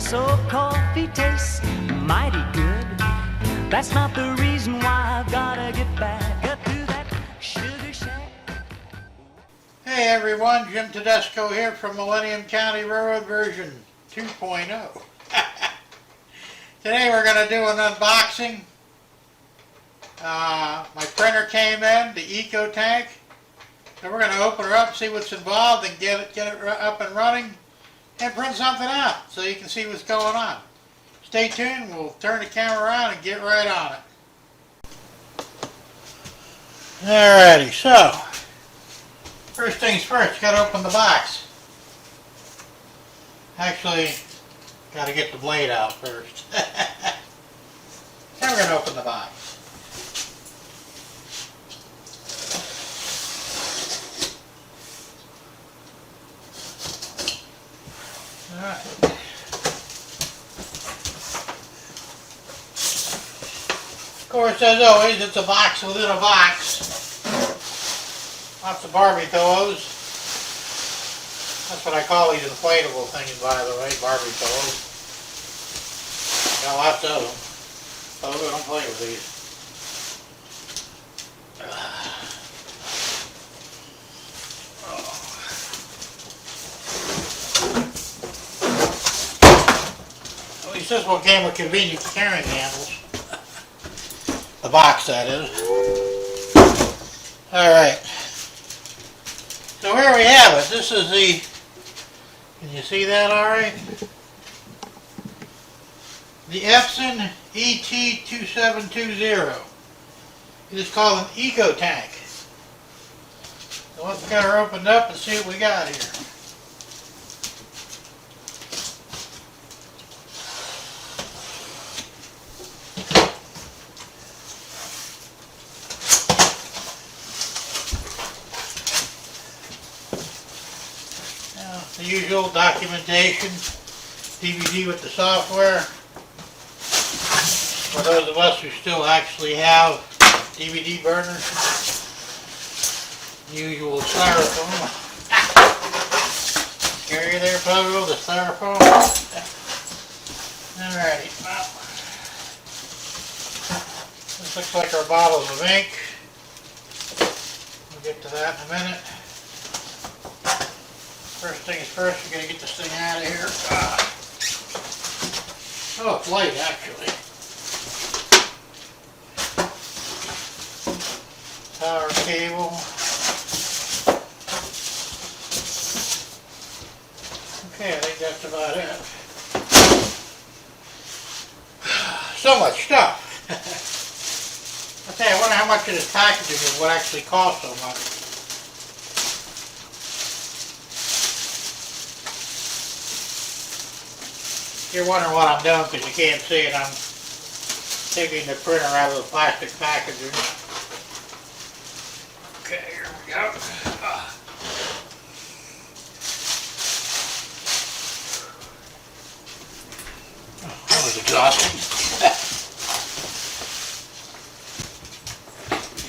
so coffee tastes mighty good. That's not the reason why I've gotta get back up to that sugar shack. Hey everyone, Jim Tedesco here from Millennium County RR version 2.0. Today we're going to do an unboxing. My printer came in, the Eco Tank. So we're going to open her up, see what's involved, and get it up and running, and print something out so you can see what's going on. Stay tuned, we'll turn the camera around and get right on it. Alrighty, so first things first, got to open the box. Actually, got to get the blade out first. Now we're going to open the box. Alright. Of course, as always, it's a box within a box. Lots of Barbie pillows. That's what I call these inflatable things, by the way, Barbie pillows. Got lots of them. So don't play with these. At least this one came with convenient carrying handles. The box, that is. Alright. So here we have it. This is the, can you see that alright? The Epson ET2720. It is called an Eco Tank. So let's get her opened up and see what we got here. The usual documentation, DVD with the software. For those of us who still actually have DVD burners, usual styrofoam. Carry there, Pogo, the styrofoam. Alrighty, well, this looks like our bottles of ink. We'll get to that in a minute. First things first, we're going to get this thing out of here. Oh, it's light actually. Power cable. Okay, I think that's about it. So much stuff. I tell you, I wonder how much of this packaging is what actually costs so much. You're wondering what I'm doing because you can't see it. I'm taking the printer out of the plastic packaging. Okay, here we go. That was exhausting.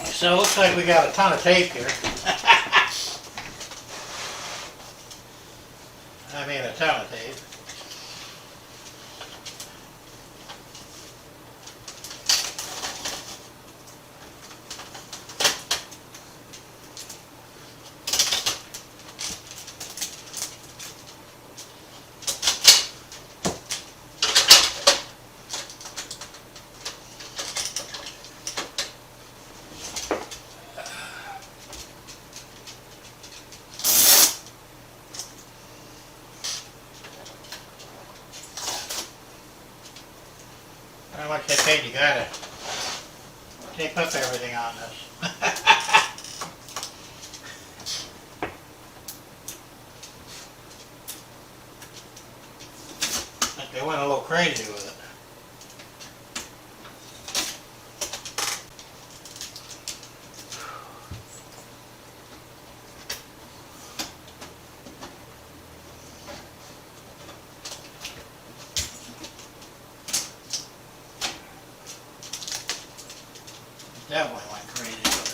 So it looks like we got a ton of tape here. I mean a ton of tape. How much they paid, you gotta tape up everything on this. Like they went a little crazy with it. Definitely went crazy with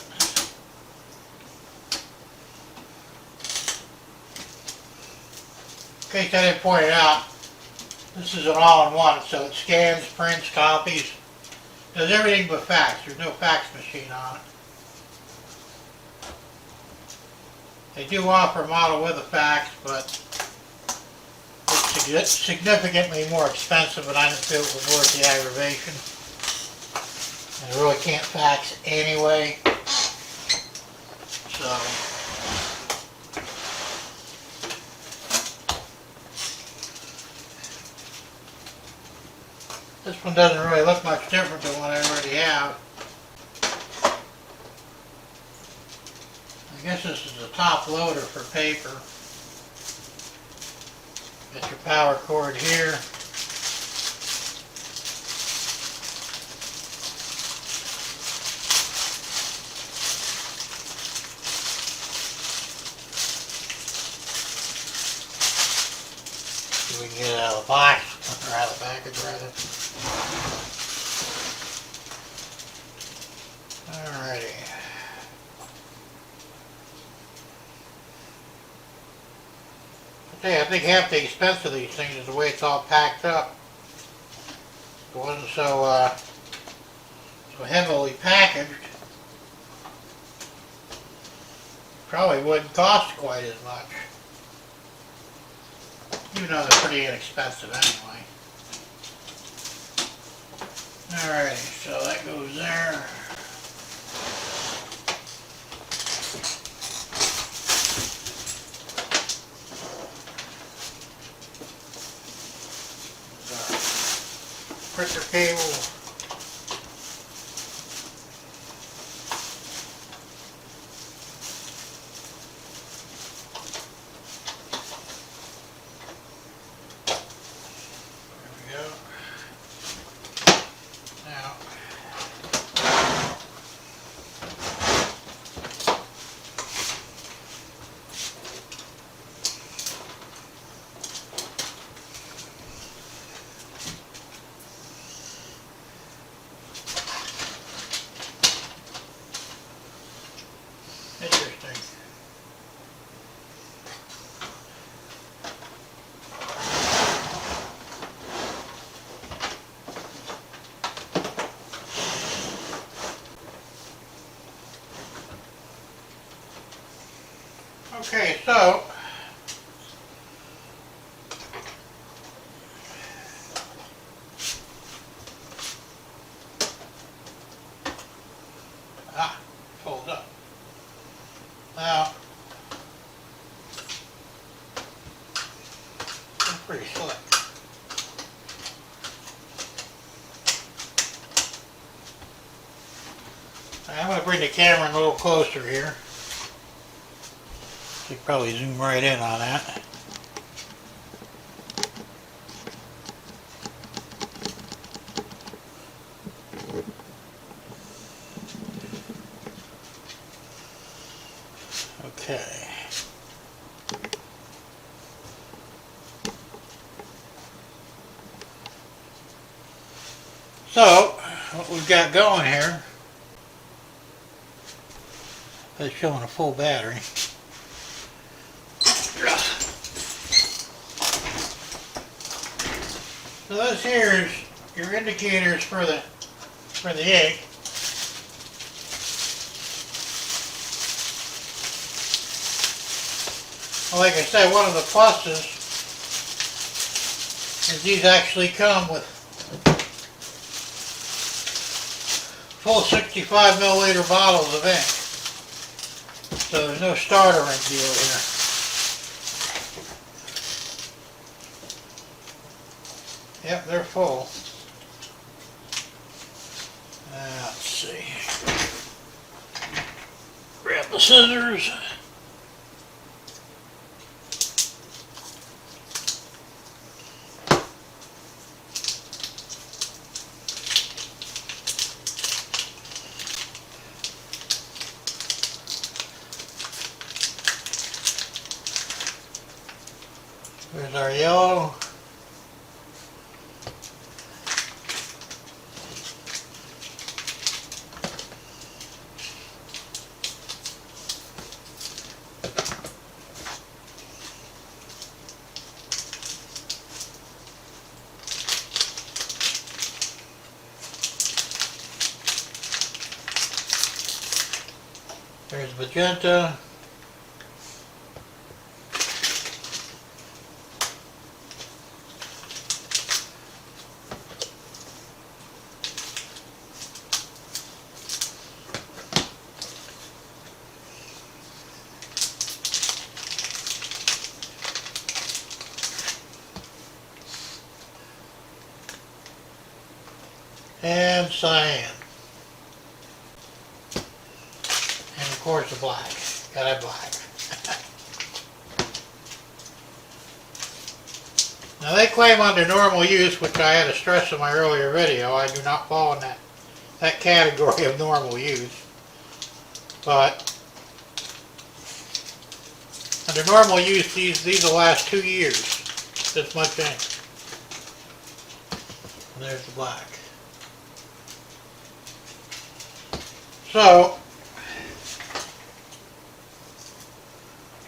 it. In case I didn't point it out, This is an all-in-one, so it scans, prints, copies, does everything but fax. There's no fax machine on it. They do offer a model with a fax, but it's significantly more expensive, and I didn't feel it was worth the aggravation. And I really can't fax anyway, so. This one doesn't really look much different than what I already have. I guess this is a top loader for paper. Got your power cord here. See if we can get it out of the box, or out of the package rather. Alrighty. I think half the expense of these things is the way it's all packed up. If it wasn't so heavily packaged, probably wouldn't cost quite as much. Even though they're pretty inexpensive anyway. Alrighty, so that goes there. Printer cable. There we go. Now, interesting. Okay, so folds up. Now, it's pretty slick. I'm going to bring the camera in a little closer here. You can probably zoom right in on that. Okay. So, what we've got going here, that's showing a full battery. So this here is your indicators for the ink. Well, like I said, one of the pluses is these actually come with full 65 milliliter bottles of ink. So there's no starter ink deal here. Yep, they're full. Let's see. Grab the scissors. There's our yellow. There's magenta. And cyan. And of course the black. Gotta have black. Now they claim under normal use, which I had to stress in my earlier video, I do not fall in that category of normal use. But under normal use, these will last 2 years. This much ink. And there's the black. So,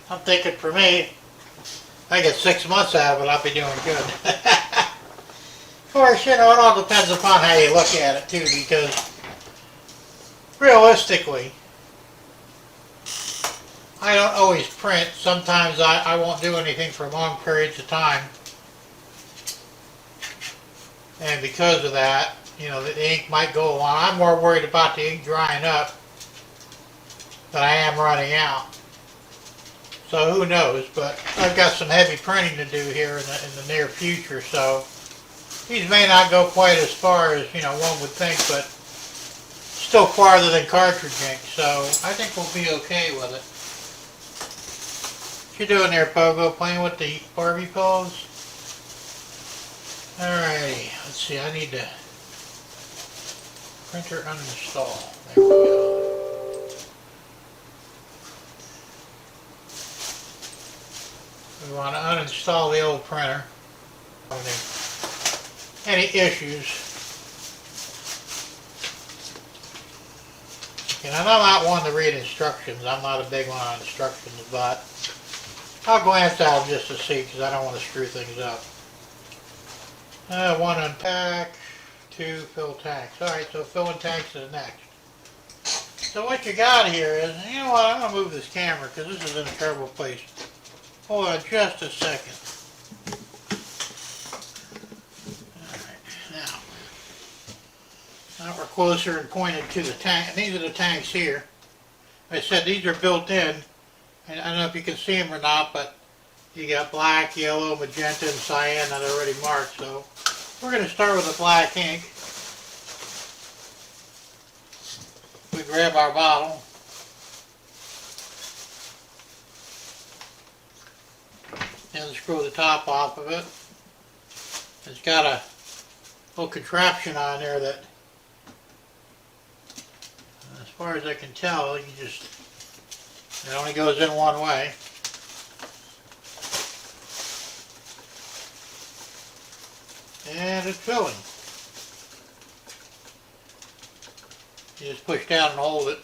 I'm thinking for me, if I get 6 months out of it, I'll be doing good. Of course, you know, it all depends upon how you look at it too, because realistically, I don't always print. Sometimes I won't do anything for long periods of time. And because of that, you know, the ink might go along. I'm more worried about the ink drying up than I am running out. So who knows, but I've got some heavy printing to do here in the near future, so these may not go quite as far as, you know, one would think, but still farther than cartridge ink, so I think we'll be okay with it. What you doing there, Pogo? Playing with the Barbie pillows? Alrighty, let's see, I need to printer uninstall. There we go. We want to uninstall the old printer. Any issues. And I'm not one to read instructions. I'm not a big one on instructions, but I'll glance at them just to see because I don't want to screw things up. 1 unpack, 2 fill tanks. Alright, so filling tanks is next. So what you got here is, you know what, I'm going to move this camera because this is in a terrible place. Hold on just a second. Alright, now we're closer and pointed to the tank. These are the tanks here. Like I said, these are built in. And I don't know if you can see them or not, but you got black, yellow, magenta, and cyan that are already marked. So we're going to start with the black ink. We grab our bottle. And screw the top off of it. It's got a little contraption on there that, as far as I can tell, it only goes in one way. And it's filling. You just push down and hold it.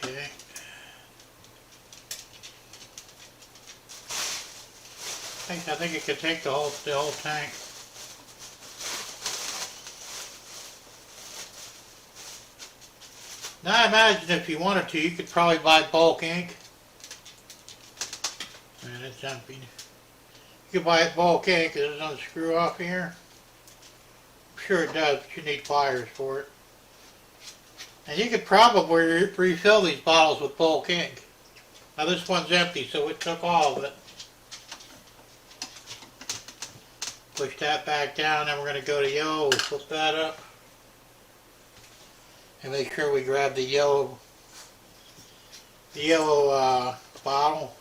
Okay. I think it could take the whole tank. Now I imagine if you wanted to, you could probably buy bulk ink. And it's empty. You could buy bulk ink. Does it unscrew off here? I'm sure it does, but you need pliers for it. And you could probably refill these bottles with bulk ink. Now this one's empty, so it took all of it. Push that back down, then we're going to go to yellow. We'll flip that up. And make sure we grab the yellow bottle.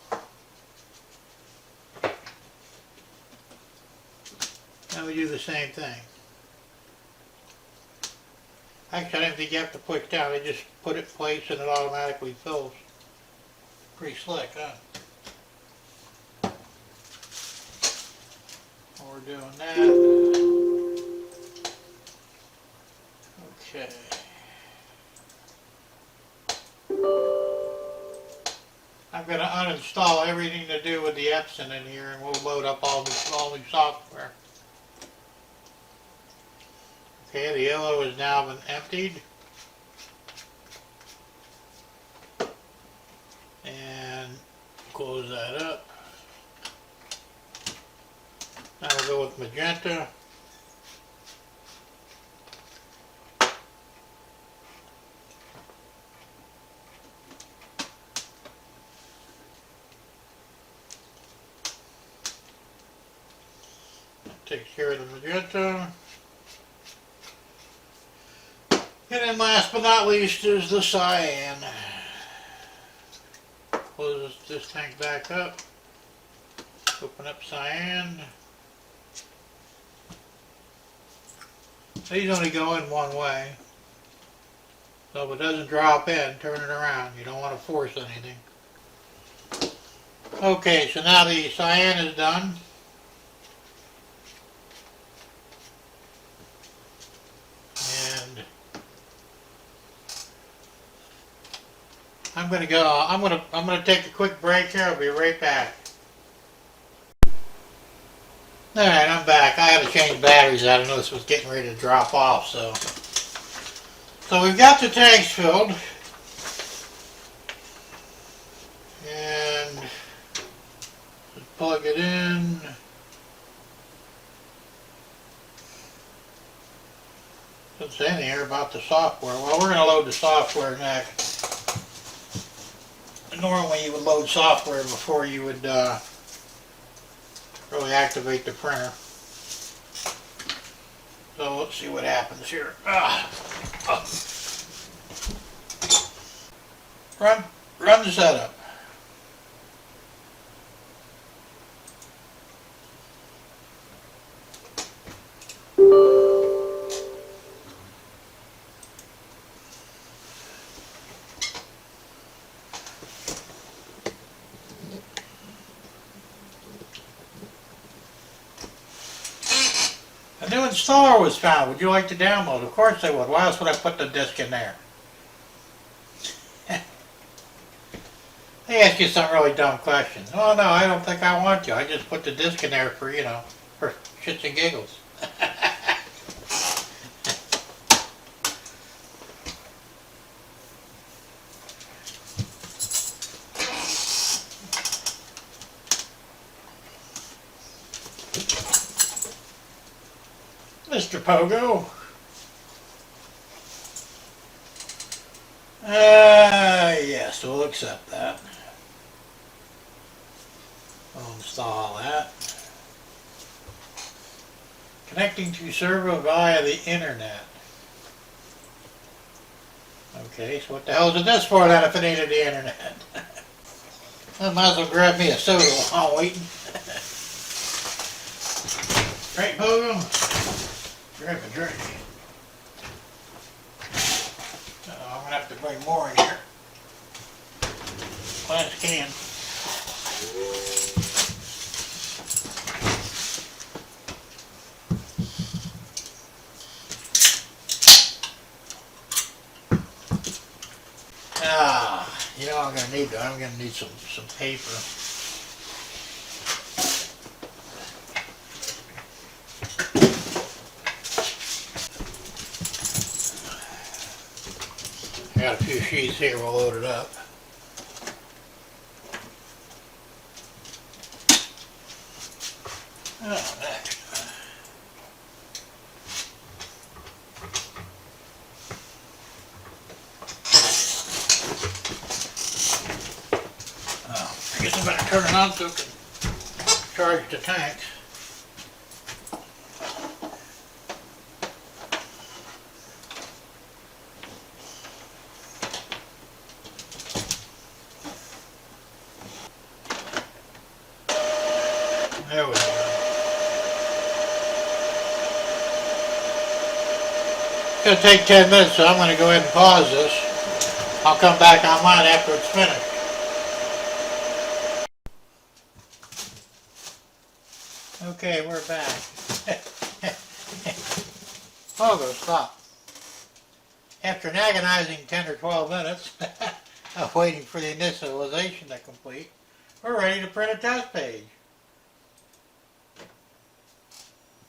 And we do the same thing. Actually, I didn't think you have to push down. You just put it in place and it automatically fills. Pretty slick, huh? we're doing that. Okay. I'm going to uninstall everything to do with the Epson in here, and we'll load up all new software. Okay, the yellow has now been emptied. And close that up. Now we'll go with magenta. That takes care of the magenta. And then last but not least is the cyan. Close this tank back up. Open up cyan. These only go in one way. So if it doesn't drop in, turn it around. You don't want to force anything. Okay, so now the cyan is done. And I'm gonna take a quick break here. I'll be right back. Alright, I'm back. I had to change batteries out. I know this was getting ready to drop off, so we've got the tanks filled. And just plug it in. Doesn't say anything here about the software. Well, we're going to load the software next. Normally you would load software before you would really activate the printer. So let's see what happens here. Run the setup. A new installer was found. Would you like to download? Of course I would. Why else would I put the disk in there? They ask you some really dumb questions. Oh no, I don't think I want to. I just put the disk in there for, for shits and giggles. Mr. Pogo. Yes, we'll accept that. We'll install that. Connecting to server via the internet. Okay, so what the hell is this for then if it needed the internet? I might as well grab me a soda while I'm waiting. Right, Pogo? Grab a drink. I'm going to have to bring more in here. Glass can. You know what I'm going to need though? I'm going to need some paper. I got a few sheets here, we'll load it up. Oh, next. I guess I better turn it on so it can charge the tanks. There we go. It's going to take 10 minutes, so I'm going to go ahead and pause this. I'll come back online after it's finished. Okay, we're back. Pogo, stop. After an agonizing 10 or 12 minutes of waiting for the initialization to complete, we're ready to print a test page.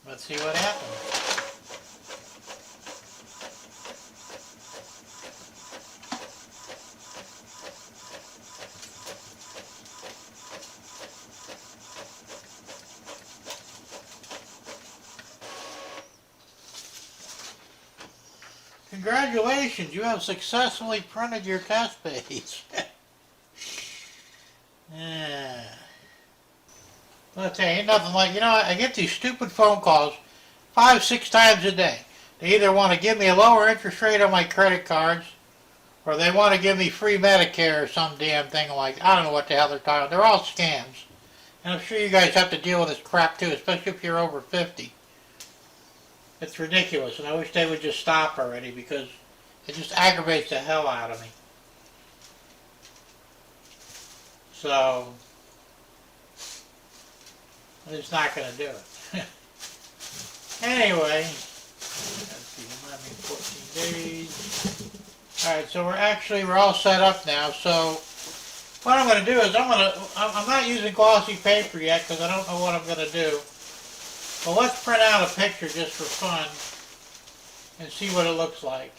Let's see what happens. Congratulations, you have successfully printed your test page. Yeah. I'll tell you, ain't nothing like, I get these stupid phone calls 5-6 times a day. They either want to give me a lower interest rate on my credit cards, or they want to give me free Medicare or some damn thing like, I don't know what the hell they're talking about. They're all scams. And I'm sure you guys have to deal with this crap too, especially if you're over 50. It's ridiculous, and I wish they would just stop already because it just aggravates the hell out of me. So, I'm just not going to do it. Anyway, let's see, 14 days. Alright, so we're all set up now. So, what I'm going to do is I'm not using glossy paper yet because I don't know what I'm going to do. Well, let's print out a picture just for fun and see what it looks like.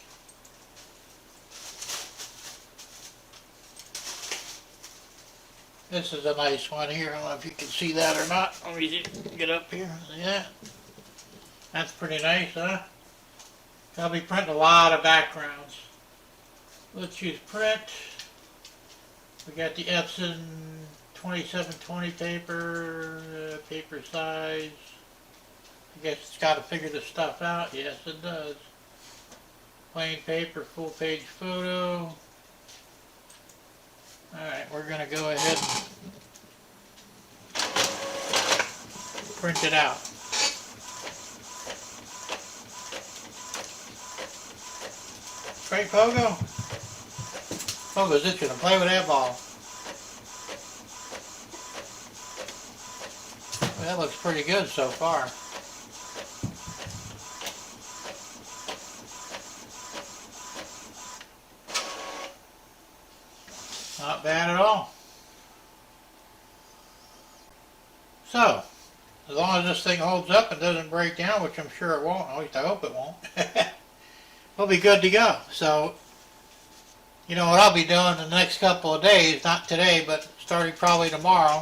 This is a nice one here. I don't know if you can see that or not. Let me get up here. Yeah. That's pretty nice, huh? I'll be printing a lot of backgrounds. Let's choose print. We got the Epson 2720 paper, paper size. I guess it's got to figure this stuff out. Yes, it does. Plain paper, full page photo. Alright, we're going to go ahead and print it out. Right, Pogo? Pogo's itching to play with that ball. Well, that looks pretty good so far. Not bad at all. So, as long as this thing holds up and doesn't break down, which I'm sure it won't, at least I hope it won't, we'll be good to go. So, you know what I'll be doing in the next couple of days, not today, but starting probably tomorrow,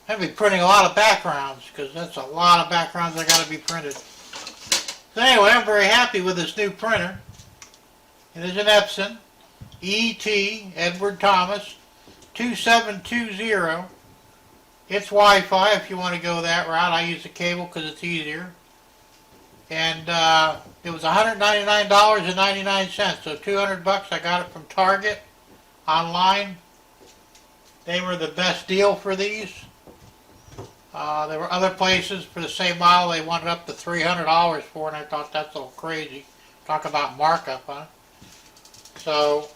I'll be printing a lot of backgrounds, because that's a lot of backgrounds I got to be printed. So anyway, I'm very happy with this new printer. It is an Epson ET Edward Thomas 2720. It's Wi-Fi if you want to go that route. I use the cable because it's easier. And it was $199.99, so $200. I got it from Target online. They were the best deal for these. There were other places for the same model they wanted up to $300 for, and I thought that's a little crazy. Talk about markup, huh? So,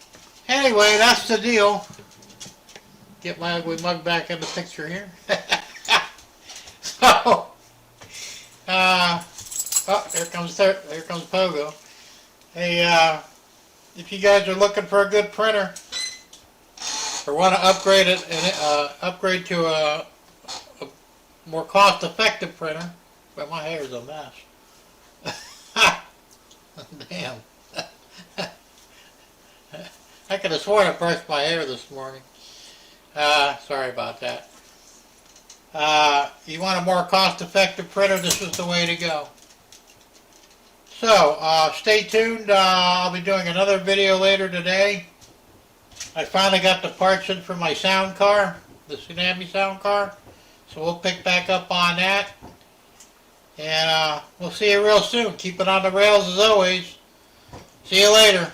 anyway, that's the deal. Get my ugly mug back in the picture here. So, oh, there comes Pogo. Hey, if you guys are looking for a good printer, or want to upgrade it and upgrade to a more cost-effective printer, but my hair is a mess. Damn. I could have sworn I brushed my hair this morning. Sorry about that. You want a more cost-effective printer, this is the way to go. So, stay tuned. I'll be doing another video later today. I finally got the parts in for my sound car, the Tsunami sound car. So we'll pick back up on that. And we'll see you real soon. Keep it on the rails as always. See you later.